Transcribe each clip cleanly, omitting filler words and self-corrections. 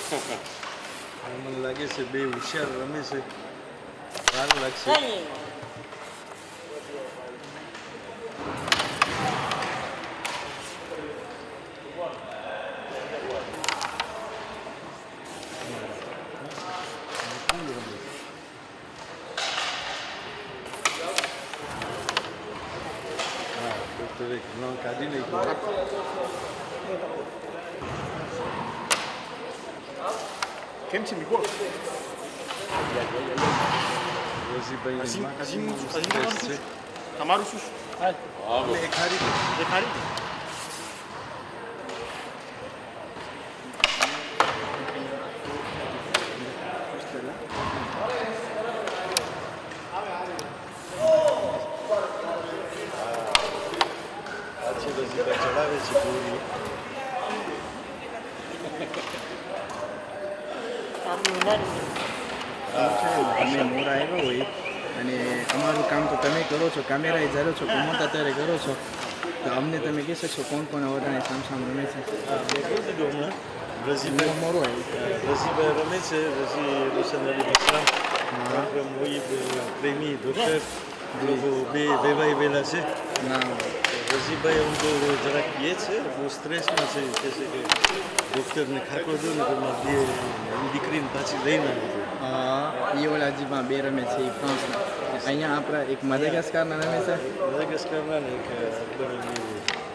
મને લાગે છે બે હોશિયાર રમે છે, વાર લાગશે. કાઢી નાખ્યું. કેમ છે મિકો? રસીભાઈ તમારું શું? એક હારી ચડાવે છે પૂરી. તમે મોરા આવ્યા હોય અને અમારું કામ તો તમે કરો છો, કેમેરા ધારો છો, કમાતા અત્યારે કરો છો, તો અમને તમે કહી શકશો કોણ કોણ વધારે સામ રમે છે? મેં કહી દીધું હમણાં રસીભાઈ મોરો રસીભાઈ રમે છે. રસી રોશન અલી બસરામ, મોહિબ પ્રેમી ડૉક્ટર બે ભાઈ વહેલા છે. ના રસીભાઈ આમ તો જરાક કહે છે, બહુ સ્ટ્રેસમાં છે. કહે છે કે ડૉક્ટરને ખાકો દો ને તો બે દીકરીને પાછી લઈને આવી. એ ઓલા હજીમાં બે રમે છે એ ફ્રાન્સના. અહીંયા આપણા એક મદાગાસ્કારના રમે છે. મદાગાસ્કારના ને એક અકબર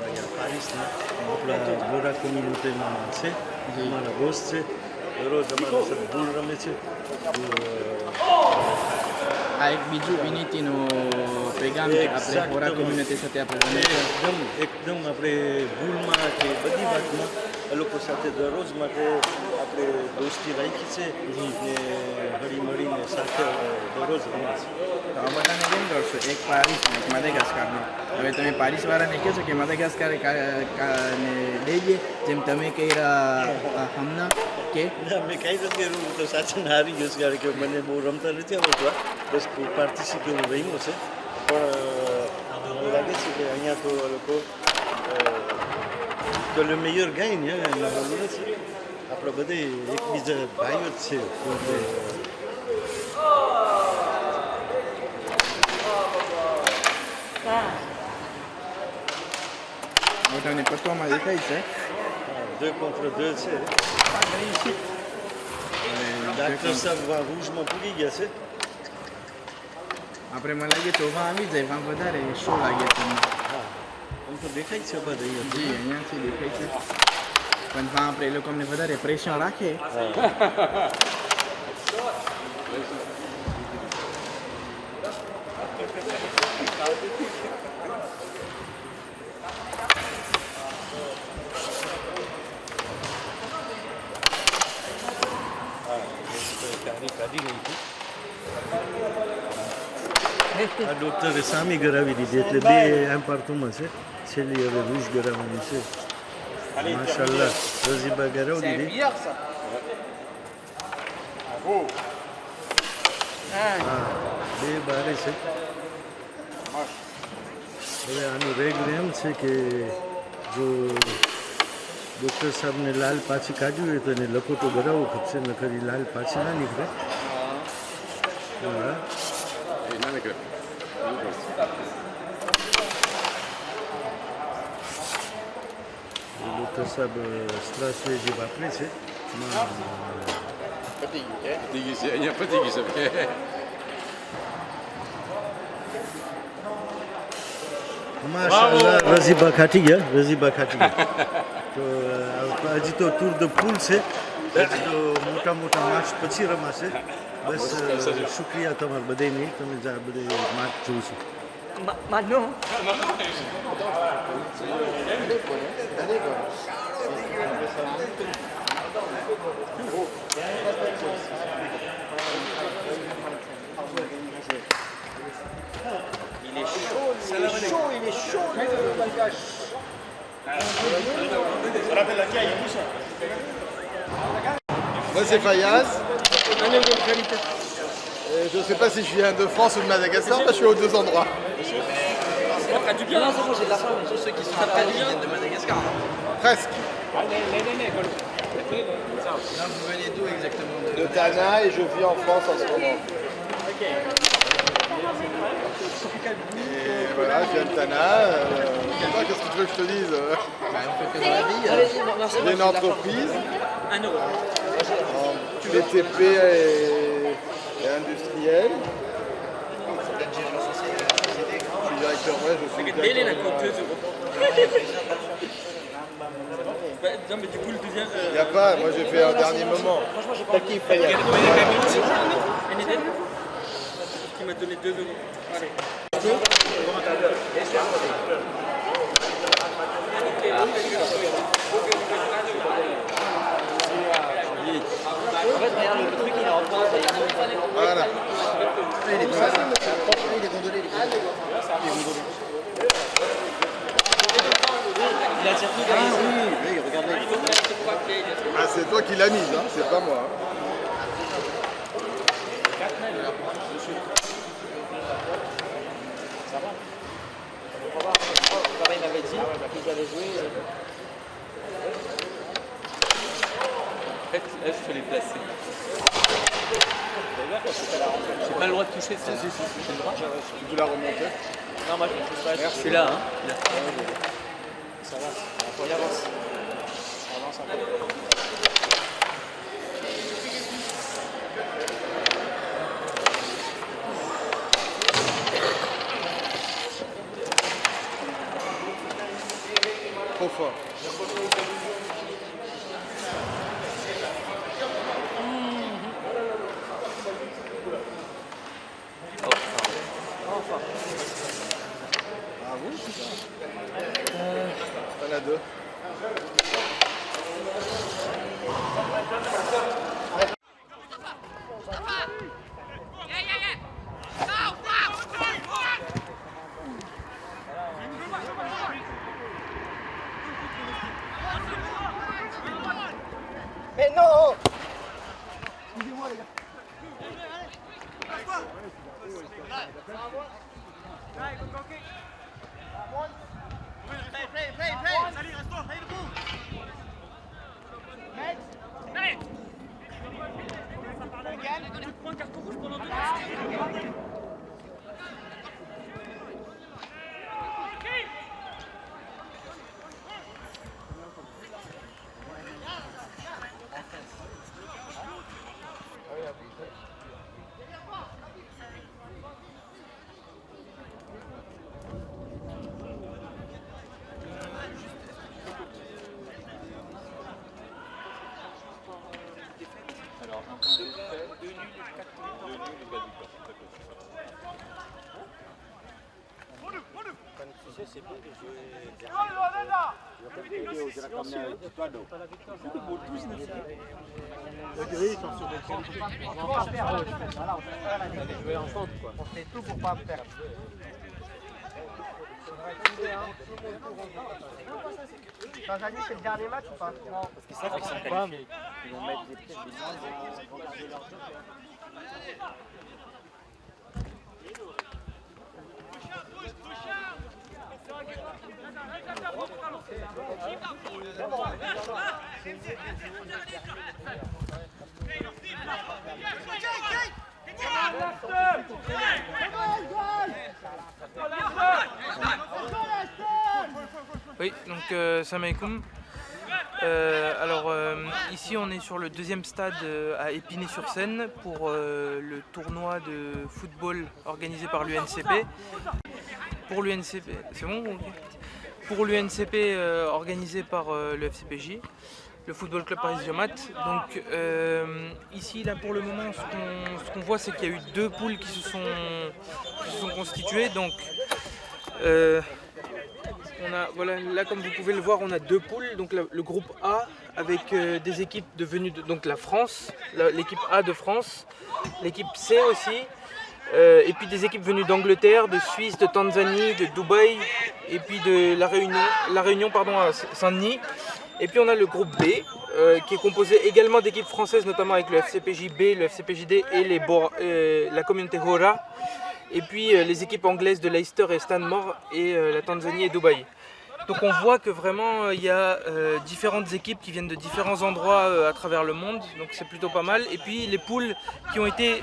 અહીંયા પારિસના આપણા ગોરા કોમ્યુનિટીમાં છે. અમારા બોસ છે. દરરોજ અમારા સાથે ભૂલ રમે છે. આ એક બીજું વિનીતિનો પેગામ કે આપણે ગોરા કોમ્યુનિટી સાથે આપણે એકદમ આપણે ભૂલમાં કે બધી વાતમાં એ લોકો સાથે દરરોજ માટે આપણે દોસ્તી રાખી છે ને હળી મળીને સાથે દરરોજ રમે છે. તો આ બધાને કેમ કરશો? એક પારિસનો એક મદાગાસ્કારનો. હવે તમે પારિસવાળાને કહો છો કે મદાગાસ્કારે ને લઈ જઈએ જેમ તમે કર્યા હમણાં કે મેં કાંઈ નથી કર્યું. હું તો સાચું હારી ગયો છું, કારણ કે મને બહુ રમતા નથી આવડતું. બસ પાર્ટિસિપેટ રમ્યો છે. પણ મને લાગે છે કે અહીંયા તો લોકો તો લે મેયર ગાય ને નથી. આપણે બધે એકબીજા ભાઈઓ જ છે. મોટાને પટવામાં દેખાય છે. deux contre deux છે. ડાક્ટર સાહેબ રૂજમાં પૂરી ગયા છે. આપણે મને લાગે તો આવી જાય પણ વધારે શું લાગે તમને? હા આમ તો દેખાય છે બધા અહીંયા. જી અહીંયાથી દેખાય છે પણ હા આપણે એ લોકો અમને વધારે પ્રેશર રાખે. કાઢી નાખી. આ ડૉક્ટરે સામી કરાવી દીધી એટલે બે એમ્પાયર તુમાં છે. છેલ્લી હવે રૂજ કરાવવાની છે. માશાલ્લાહ રઝીબા કરાવી દીધી. હા બે બારે છે. હવે આનું રેગ એમ છે કે જો ડૉક્ટર સાહેબને લાલ પાછી કાઢવી હોય તો એને લખોટો ભરાવવો ખપશે, નકર લાલ પાછી ના નીકળે. ડૉક્ટર સાહેબ સ્ત્રાસવે જે વાપરે છે માશાઅલ્લાહ રઝીબા ખાટી ગયા. તો હજી તો ટૂર ધ પૂલ છે. હજી તો મોટા માર્ચ પછી રમાશે. બસ શુક્રિયા તમારા બધાની. તમે બધે માર્ચ જોઉં છું. Il est chaud, Moi c'est Fayaz. Je ne sais pas si je viens de France ou de Madagascar, parce que je suis aux deux endroits. Non, c'est bon, j'ai de la France. Tous ceux qui sont à Paris viennent de Madagascar. Presque. Là, vous venez d'où exactement? De Tana et je vis en France en ce moment. Et voilà, je viens de Tana. Qu'est-ce que tu veux que je te dise? On fait que dans la vie. J'ai une entreprise en BTP et industriel. Je suis directeur, ouais, je suis directeur. Non mais du coup le deuxième... Il n'y a pas, moi j'ai fait un dernier moment. T'as kiffé, Qui m'a donné 2 euros. Allez. En fait, regarde, le truc, il est en train de... Voilà. Il est gondolé. Il a circuit derrière. Oui, regarde-le. Ah, c'est toi qui l'as mise, hein, c'est pas moi. Papa, il m'avait dit qu'ils allaient jouer. En fait, là je peux les placer. J'ai pas le droit de toucher ça. Si, j'ai le droit. Tu peux la remonter. Non, moi je ne sais pas. Je suis là, hein. Ça va. On avance. On avance un peu. Trop fort. Ah bon? T'en as deux. Mais non! On fait tout pour pas perdre. Tanzanie, c'est le dernier match ou pas? Non, parce qu'ils savent qu'ils sont qualifiés. Ils vont mettre des pièces, ils vont garder leur jeu. Oui, donc salam alaikum. Ici on est sur le deuxième stade à Épinay-sur-Seine pour le tournoi de football organisé par l'UNCP. Pour l'UNCP, c'est bon? Pour l'UNCP organisé par le FCPJ, le Football Club Paris Zermatt. Donc ici là pour le moment ce qu'on voit c'est qu'il y a eu 2 poules qui se sont constituées. Donc voilà, là comme vous pouvez le voir on a 2 poules, donc le groupe A avec des équipes devenues donc la France, l'équipe A de France, l'équipe C aussi, et puis des équipes venues d'Angleterre, de Suisse, de Tanzanie, de Dubaï et puis de La Réunion à Saint-Denis. Et puis on a le groupe B qui est composé également d'équipes françaises, notamment avec le FCPJB, le FCPJD et la communauté Hora. Et puis les équipes anglaises de Leicester et Stanmore et la Tanzanie et Dubaï. Donc on voit que vraiment il y a différentes équipes qui viennent de différents endroits à travers le monde, donc c'est plutôt pas mal. Et puis les poules qui ont été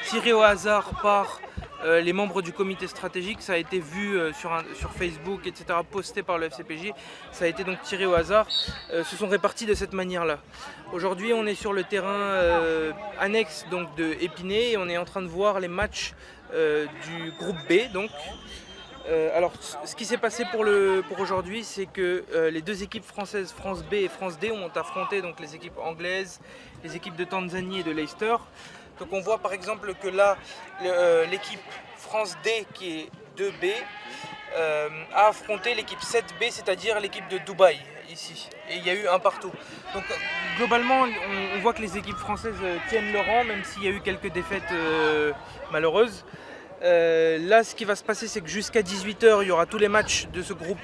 tirées au hasard par les membres du comité stratégique, ça a été vu sur Facebook, etc., posté par le FCPJ, ça a été donc tiré au hasard, se sont répartis de cette manière-là. Aujourd'hui on est sur le terrain annexe donc, de Épinay et on est en train de voir les matchs du groupe B. Donc. Alors, ce qui s'est passé pour aujourd'hui, c'est que les deux équipes françaises, France B et France D, ont affronté donc, les équipes anglaises, les équipes de Tanzanie et de Leicester. Donc on voit par exemple que là, l'équipe France D, qui est 2B, a affronté l'équipe 7B, c'est-à-dire l'équipe de Dubaï, ici. Et il y a eu un partout. Donc globalement, on voit que les équipes françaises tiennent le rang, même s'il y a eu quelques défaites malheureuses. Là, ce qui va se passer, c'est que jusqu'à 18 h, il y aura tous les matchs de ce groupe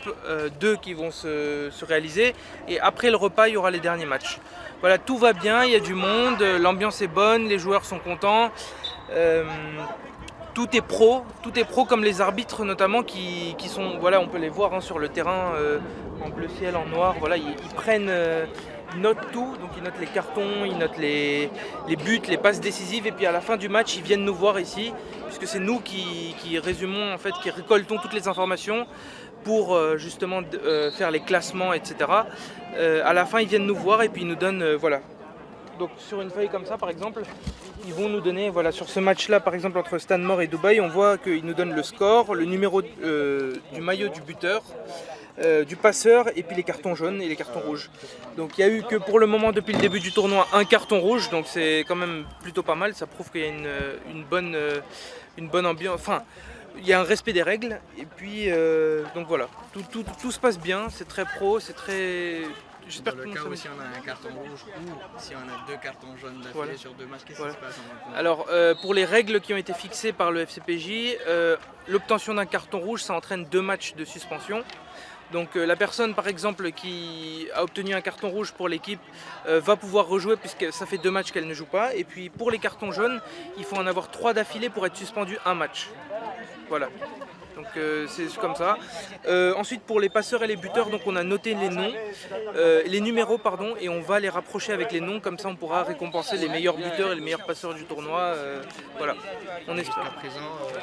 2 qui vont se réaliser. Et après le repas, il y aura les derniers matchs. Voilà, tout va bien, il y a du monde, l'ambiance est bonne, les joueurs sont contents. Tout est pro comme les arbitres notamment qui sont, voilà, on peut les voir hein, sur le terrain en bleu ciel, en noir. Voilà, ils prennent... Ils notent tout, donc ils notent les cartons, ils notent les buts, les passes décisives et puis à la fin du match ils viennent nous voir ici puisque c'est nous qui résumons en fait, qui récoltons toutes les informations pour justement faire les classements, etc. À la fin ils viennent nous voir et puis ils nous donnent voilà. Donc sur une feuille comme ça par exemple, ils vont nous donner, voilà, sur ce match-là par exemple entre Stanmore et Dubaï, on voit qu'ils nous donnent le score, le numéro du maillot du buteur, du passeur et puis les cartons jaunes et les cartons rouges. Donc il n'y a eu que pour le moment depuis le début du tournoi un carton rouge, donc c'est quand même plutôt pas mal, ça prouve qu'il y a une bonne ambiance, enfin il y a un respect des règles et puis donc voilà, tout se passe bien, c'est très pro, c'est très... Dans le cas où si on a un carton rouge ou si on a deux cartons jaunes d'affilée voilà. Sur deux matchs, qu'est-ce qui se passe en Alors pour les règles qui ont été fixées par le FCPJ, l'obtention d'un carton rouge ça entraîne 2 matchs de suspension. Donc la personne par exemple qui a obtenu un carton rouge pour l'équipe va pouvoir rejouer puisque ça fait 2 matchs qu'elle ne joue pas. Et puis pour les cartons jaunes, il faut en avoir 3 d'affilée pour être suspendu un match. Voilà. Donc c'est comme ça. Ensuite pour les passeurs et les buteurs, donc on a noté les noms, les numéros pardon, et on va les rapprocher avec les noms, comme ça on pourra récompenser les meilleurs buteurs et les meilleurs passeurs du tournoi. Voilà. On espère. À présent,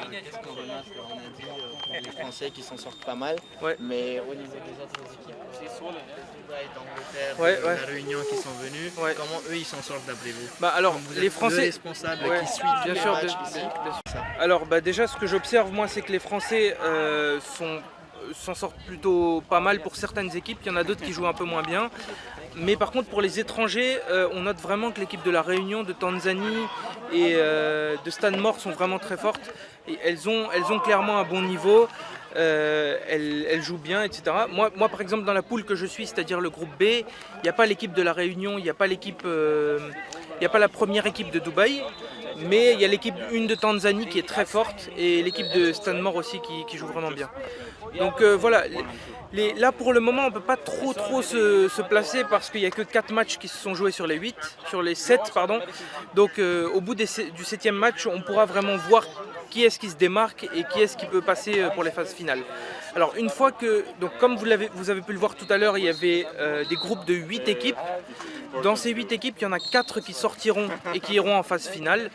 qu'est-ce qu'on remarque? On a dit pour les Français qui s'en sortent pas mal, ouais. Mais au niveau des autres équipes, c'est sur d'Angleterre, ouais. La Réunion qui sont venus, ouais. Comment eux ils s'en sortent d'après vous? Bah alors les Français responsables ouais. Qui suivent bien les sûr, matchs bien sûr. Alors bah, déjà ce que j'observe moi c'est que les Français s'en sortent plutôt pas mal pour certaines équipes, il y en a d'autres qui jouent un peu moins bien. Mais par contre pour les étrangers, on note vraiment que l'équipe de la Réunion, de Tanzanie et de Stanmore sont vraiment très fortes. Et elles ont clairement un bon niveau, elles jouent bien, etc. Moi par exemple dans la poule que je suis, c'est-à-dire le groupe B, il n'y a pas l'équipe de la Réunion, il n'y a pas l'équipe, il n'y a pas la première équipe de Dubaï. Mais il y a l'équipe 1 de Tanzanie qui est très forte et l'équipe de Stanmore aussi qui joue vraiment bien. Donc voilà, là pour le moment on ne peut pas trop se placer parce qu'il n'y a que 4 matchs qui se sont joués sur les 7 pardon. Donc au bout du 7e match on pourra vraiment voir qui est-ce qui se démarque et qui est-ce qui peut passer pour les phases finales. Alors une fois que, donc comme vous avez pu le voir tout à l'heure, il y avait des groupes de 8 équipes. Dans ces 8 équipes, il y en a 4 qui sortiront et qui iront en phase finale.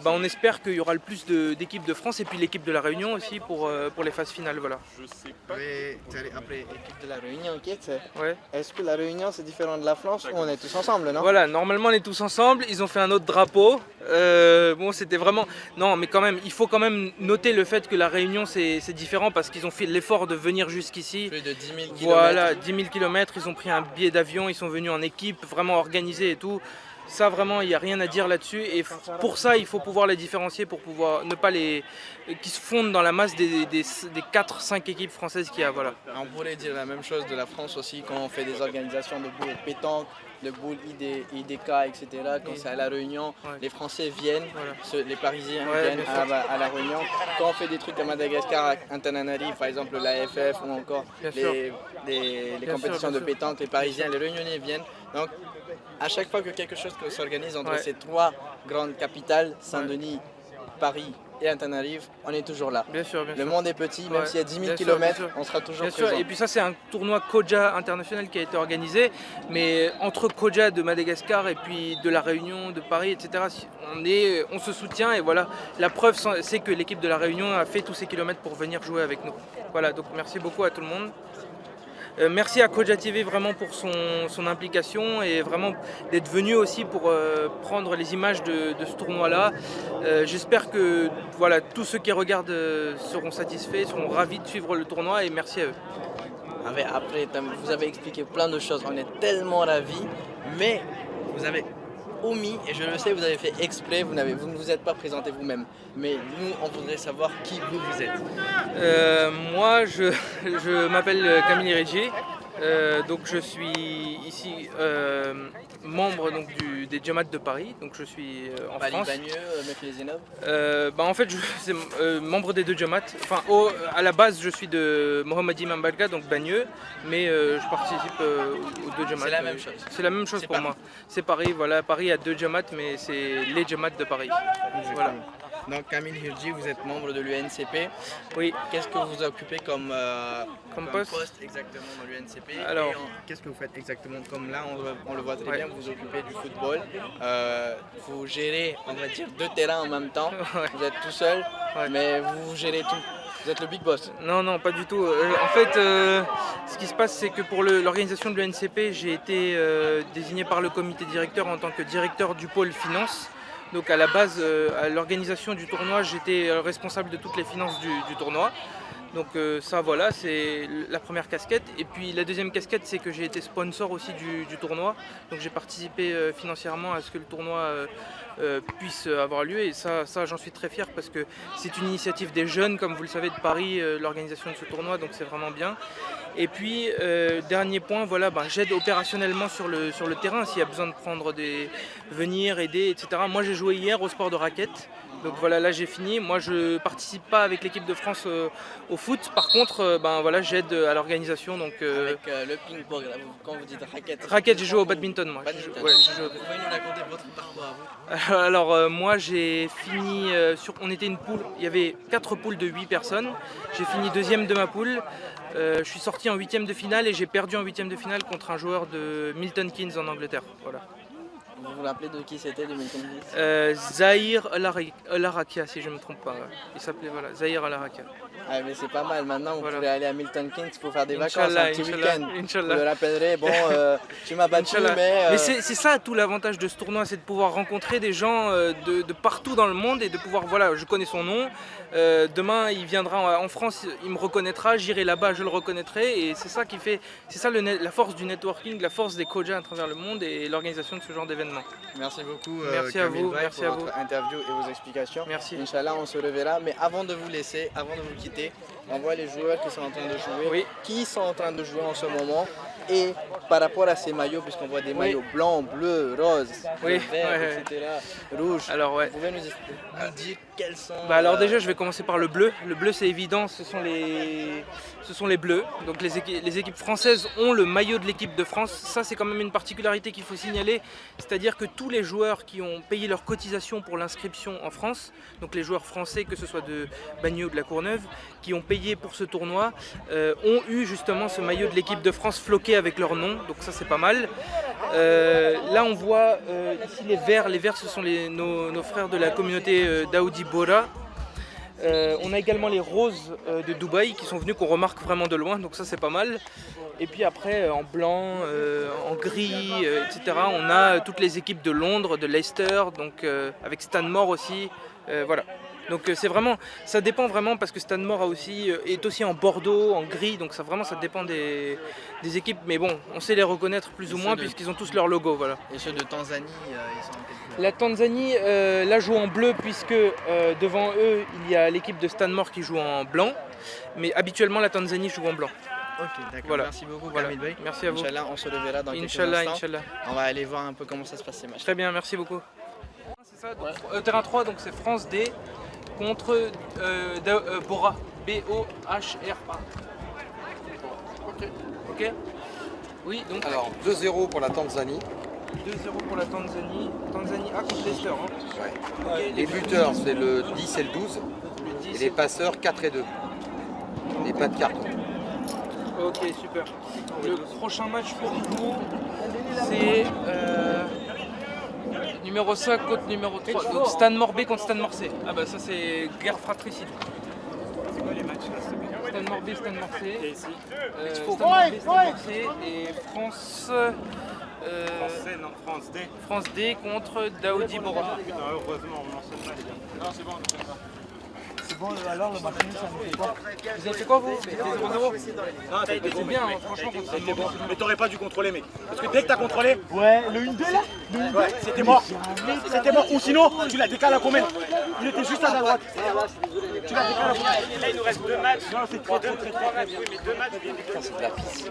On espère qu'il y aura le plus d'équipes de France et puis l'équipe de la Réunion aussi pour les phases finales. Voilà. Oui, après l'équipe de la Réunion, ouais. Est-ce que la Réunion c'est différent de la France ou on est tous ensemble, non? Voilà, normalement on est tous ensemble, ils ont fait un autre drapeau. Bon, c'était vraiment... Non, mais quand même, il faut quand même noter le fait que la Réunion c'est différent parce qu'ils ont fait l'effort de venir jusqu'ici. Plus de 10 000 km. Voilà, 10 000 km, ils ont pris un billet d'avion, ils sont venus en équipe, vraiment organisés et tout. Ça vraiment, il n'y a rien à dire là-dessus et pour ça, il faut pouvoir les différencier pour pouvoir ne pas qui se fondent dans la masse des 4-5 équipes françaises qu'il y a. Voilà. On pourrait dire la même chose de la France aussi quand on fait des organisations de boules pétanque, de boules IDK, etc. Quand c'est à la Réunion, ouais. Les Français viennent, voilà. Les Parisiens viennent à la Réunion. Quand on fait des trucs à Madagascar, à Antananarive, par exemple l'AFF ou encore les compétitions de pétanque, les Parisiens, les Réunionnais viennent. Donc, à chaque fois que quelque chose s'organise entre ces 3 grandes capitales, Saint-Denis, Paris et à Tenerife, on est toujours là. Bien sûr, bien Le sûr. monde est petit, même Ouais. s'il y a 10 000 Bien sûr, km, bien sûr. on sera toujours Bien sûr, présent. et puis ça c'est un tournoi Koja international qui a été organisé, mais entre Koja de Madagascar et puis de la Réunion, de Paris, etc. On se soutient et voilà, la preuve c'est que l'équipe de la Réunion a fait tous ces kilomètres pour venir jouer avec nous. Voilà, donc merci beaucoup à tout le monde. Merci à Koja TV vraiment pour son implication et vraiment d'être venu aussi pour prendre les images de ce tournoi-là. J'espère que voilà, tous ceux qui regardent seront satisfaits, seront ravis de suivre le tournoi et merci à eux. Après, vous avez expliqué plein de choses, on est tellement ravis, mais vous avez omis, et je le sais, vous avez fait exprès, vous ne vous êtes pas présenté vous-même. Mais nous, on voudrait savoir qui vous êtes. Moi, je m'appelle Camille Reggi, donc je suis ici membre donc, des Djamats de Paris, donc je suis en France. En fait, je suis membre des deux Djamats. Enfin, à la base, je suis de Mohammadi Mambalga, donc Bagneux, mais je participe aux deux Djamats. C'est la même chose. C'est la même chose pour moi. C'est Paris, voilà. Paris a deux Djamats, mais c'est les Djamats de Paris. Voilà. Donc Camille Hirji, vous êtes membre de l'UNCP. Oui. Qu'est-ce que vous occupez comme poste exactement dans l'UNCP? Alors, qu'est-ce que vous faites exactement? Comme là, on le voit très bien, vous vous occupez du football. Vous gérez, on va dire, 2 terrains en même temps. Ouais. Vous êtes tout seul, Ouais. mais vous gérez tout. Vous êtes le big boss. Non, non, pas du tout. En fait, ce qui se passe, c'est que pour l'organisation de l'UNCP, j'ai été désigné par le comité directeur en tant que directeur du pôle finance. Donc à la base, à l'organisation du tournoi, j'étais responsable de toutes les finances du tournoi. Donc ça voilà, c'est la première casquette. Et puis la deuxième casquette, c'est que j'ai été sponsor aussi du tournoi. Donc j'ai participé financièrement à ce que le tournoi puisse avoir lieu. Et ça j'en suis très fier parce que c'est une initiative des jeunes, comme vous le savez, de Paris, l'organisation de ce tournoi. Donc c'est vraiment bien. Et puis dernier point, voilà, j'aide opérationnellement sur le terrain s'il y a besoin de prendre venir, aider, etc. Moi j'ai joué hier au sport de raquette. Donc voilà, là j'ai fini. Moi je participe pas avec l'équipe de France au foot. Par contre, voilà, j'aide à l'organisation. Donc Avec le ping-pong, quand vous dites raquette. Raquette, j'ai joué au badminton moi. Badminton. Ouais, Vous pouvez nous raconter votre parcours à vous? Alors moi j'ai fini on était une poule, il y avait 4 poules de 8 personnes. J'ai fini 2e de ma poule. Je suis sorti en 8e de finale et j'ai perdu en 8e de finale contre un joueur de Milton Keynes en Angleterre. Voilà. Vous vous rappelez de qui c'était, de Milton Keynes? Zahir Al-Arakia, si je ne me trompe pas. Il s'appelait voilà, Zahir Al-Arakia. Ah, mais c'est pas mal, maintenant vous Voilà. pourrez aller à Milton Keynes pour faire des vacances, Inch'Allah, un petit Inch'Allah, week-end. Vous Inch'Allah. le rappellerez, bon, tu m'as battu, Inch'Allah. mais... c'est ça tout l'avantage de ce tournoi, c'est de pouvoir rencontrer des gens de partout dans le monde et de pouvoir, voilà, je connais son nom, demain il viendra en France, il me reconnaîtra, j'irai là-bas, je le reconnaîtrai et c'est ça qui fait, c'est ça la force du networking, la force des Koja à travers le monde et l'organisation de ce genre d'événements. Merci beaucoup Merci à Camille vous, Bay, merci pour à votre interview et vos explications. Merci. Inch'Allah, on se reverra, mais avant de vous laisser, avant de vous quitter, on voit les joueurs qui sont en train de jouer, Oui. qui sont en train de jouer en ce moment. Et par rapport à ces maillots, puisqu'on voit des maillots blancs, bleus, roses, Oui, verts, ouais. etc., rouges, Alors ouais. vous pouvez nous dire quels sont... Alors déjà je vais commencer par le bleu. Le bleu c'est évident, ce sont les bleus. Donc les équipes françaises ont le maillot de l'équipe de France. Ça c'est quand même une particularité qu'il faut signaler. C'est-à-dire que tous les joueurs qui ont payé leur cotisation pour l'inscription en France, donc les joueurs français que ce soit de Bagneux ou de la Courneuve, qui ont payé pour ce tournoi, ont eu justement ce maillot de l'équipe de France floqué avec leur nom. Donc ça c'est pas mal. Là on voit ici les verts. Les verts ce sont nos frères de la communauté d'Aoudi Bora. On a également les roses de Dubaï qui sont venus, qu'on remarque vraiment de loin, donc ça c'est pas mal. Et puis après en blanc, en gris, etc. on a toutes les équipes de Londres, de Leicester, donc avec Stanmore aussi, voilà. Donc c'est vraiment, ça dépend vraiment parce que Stanmore est aussi en bordeaux, en gris, donc ça dépend des équipes. Mais bon, on sait les reconnaître plus ou moins puisqu'ils ont tous leur logo, voilà. Et ceux de Tanzanie, ils sont en quelle couleur? La Tanzanie, là joue en bleu puisque devant eux il y a l'équipe de Stanmore qui joue en blanc, mais habituellement la Tanzanie joue en blanc. Ok, d'accord. Voilà. Merci beaucoup, Voilà. Camille Bay. Merci à vous. Inch'Allah, on se reverra dans quelques Inch'Allah, instants. Inch'Allah. On va aller voir un peu comment ça se passe ces matchs. Très bien, merci beaucoup. C'est ça, donc, terrain 3, donc c'est France D contre Bora, B-O-H-R-A. Ok. Oui, donc. Alors 2-0 pour la Tanzanie. 2-0 pour la Tanzanie. Tanzanie A contre Leicester. Hein. Ouais. Ok, Les buteurs, c'est le 10 et le 12. le 10 Et les passeurs, 4 et 2. Et pas de carton. Ok, super. Le prochain match pour nous, c'est numéro 5 contre numéro 3. Donc Stade Morbé contre Stade Morcé. Ah bah ça c'est guerre fratricide. C'est quoi les matchs là? Stade Morbé, Stade Morcé. Et ici Stade Morbé, Stade Morcé et France... France D. France D contre Daoudi Bora. Heureusement, on n'enchaîne pas les gars. Non, c'est bon, on n'enchaîne pas. C'est bon, alors le match nul, ça nous fait quoi? Vous avez fait quoi vous? C'était 0-0? Non, t'as été C'est bien, hein, franchement, contre Stade Morbé. Mais t'aurais pas dû contrôler, mec. Parce que dès que t'as contrôlé, Ouais, le 1-2 là? Le 1-2 ouais, c'était mort. C'était mort. Ou sinon, tu l'as décalé à combien? Il était juste à ta droite. Tu l'as décalé à combien? Là, il nous reste 2 matchs. Non, c'est 3 matchs. Oui, mais 2 matchs. C'est de la pisse.